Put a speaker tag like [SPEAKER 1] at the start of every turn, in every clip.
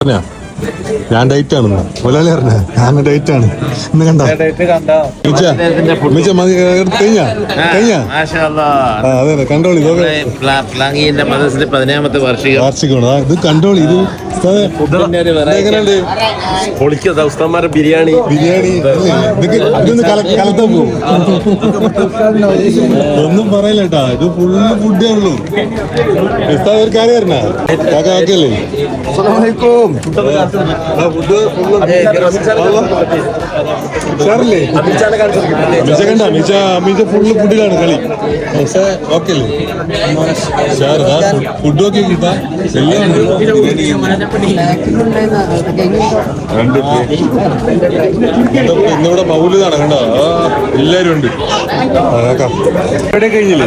[SPEAKER 1] ഞാൻ ഡേറ്റ് ആണ് മുതലാളി പറഞ്ഞ ഞാൻ ഡേറ്റ് ആണ് ഇന്ന് കണ്ട അതെ കണ്ടോളി
[SPEAKER 2] മദ്രസയുടെ 10ാമത്തെ
[SPEAKER 1] വാർഷികമാണ് ഇത് കണ്ടോളി ഇത്
[SPEAKER 2] ബിരിയാണി
[SPEAKER 1] ഇതൊന്ന് കലത്താൻ പോകും ഒന്നും പറയില്ലട്ടാ ഇത് ഫുള്ള് ഫുഡേ ഉള്ളൂ ഒരു കാര്യം അറിഞ്ഞ കാക്കല്ലേ ഷാറില്ലേ മിച്ച കണ്ട മിച്ച ഫുള്ള് ഫുഡിലാണ് കളി ഓക്കെ അല്ലേ ഷാർ ഫുഡ് ഒക്കെ കിട്ടാ എല്ലാം ഇന്നിവിടെ മൗലിതാണ് കണ്ടോ എല്ലാരും ഉണ്ട് എവിടെ കഴിഞ്ഞില്ലേ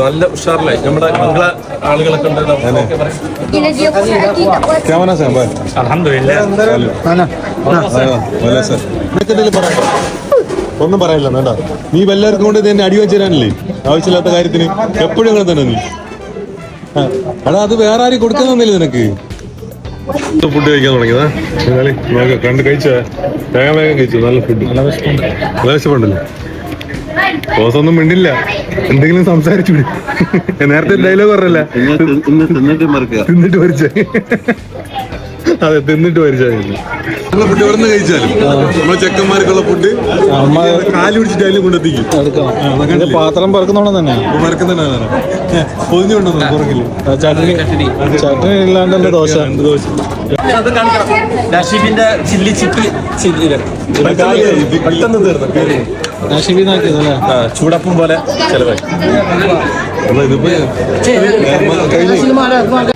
[SPEAKER 2] നല്ല ഉഷാറിലായി നമ്മുടെ ആളുകളൊക്കെ
[SPEAKER 1] ഒന്നും പറയല്ല വേണ്ട നീ എല്ലാവർക്കും കൊണ്ട് തന്നെ അടി വെച്ച് തരാനല്ലേ ആവശ്യമില്ലാത്ത കാര്യത്തിന് എപ്പോഴും അങ്ങനെ തന്നെ നീ എടാ അത് വേറെ ആരും കൊടുക്കാൻ തന്നില്ലേ നിനക്ക് ഫുഡ് കഴിക്കാൻ തുടങ്ങിയതാ കണ്ട് കഴിച്ചാ വേഗം കഴിച്ചു നല്ല ഫുഡ് നല്ല വിശപ്പുണ്ടല്ലോ ബോസൊന്നും മിണ്ടില്ല എന്തെങ്കിലും സംസാരിച്ചു നേരത്തെ ഡയലോഗ് പറഞ്ഞല്ല തിന്നിട്ട് മരിച്ച അതെ തിന്നിട്ട് മരിച്ചായിരുന്നു ഫുഡ് എവിടെ നിന്ന് കഴിച്ചാലും നമ്മളെ ചെക്കന്മാർക്കുള്ള ഫുഡ് കാല് പിടിച്ചിട്ട് അതിലും കൊണ്ടെത്തിക്കും
[SPEAKER 3] പാത്രം പറക്കുന്നോണം തന്നെ
[SPEAKER 1] മറക്കുന്നുണ്ടാണ് പൊതിഞ്ഞുകൊണ്ടോ പുറകില്
[SPEAKER 3] ചട്നി ഇല്ലാണ്ടല്ലേ ദോശ
[SPEAKER 2] നഷീബിന്റെ ചില്ലി ചിക്കി
[SPEAKER 1] പെട്ടെന്ന് തീർന്നു
[SPEAKER 3] നഷീബിന്നാക്കിയതല്ലേ
[SPEAKER 2] ചൂടപ്പം പോലെ ചെലവായി
[SPEAKER 1] ഇതിപ്പോ കഴിഞ്ഞു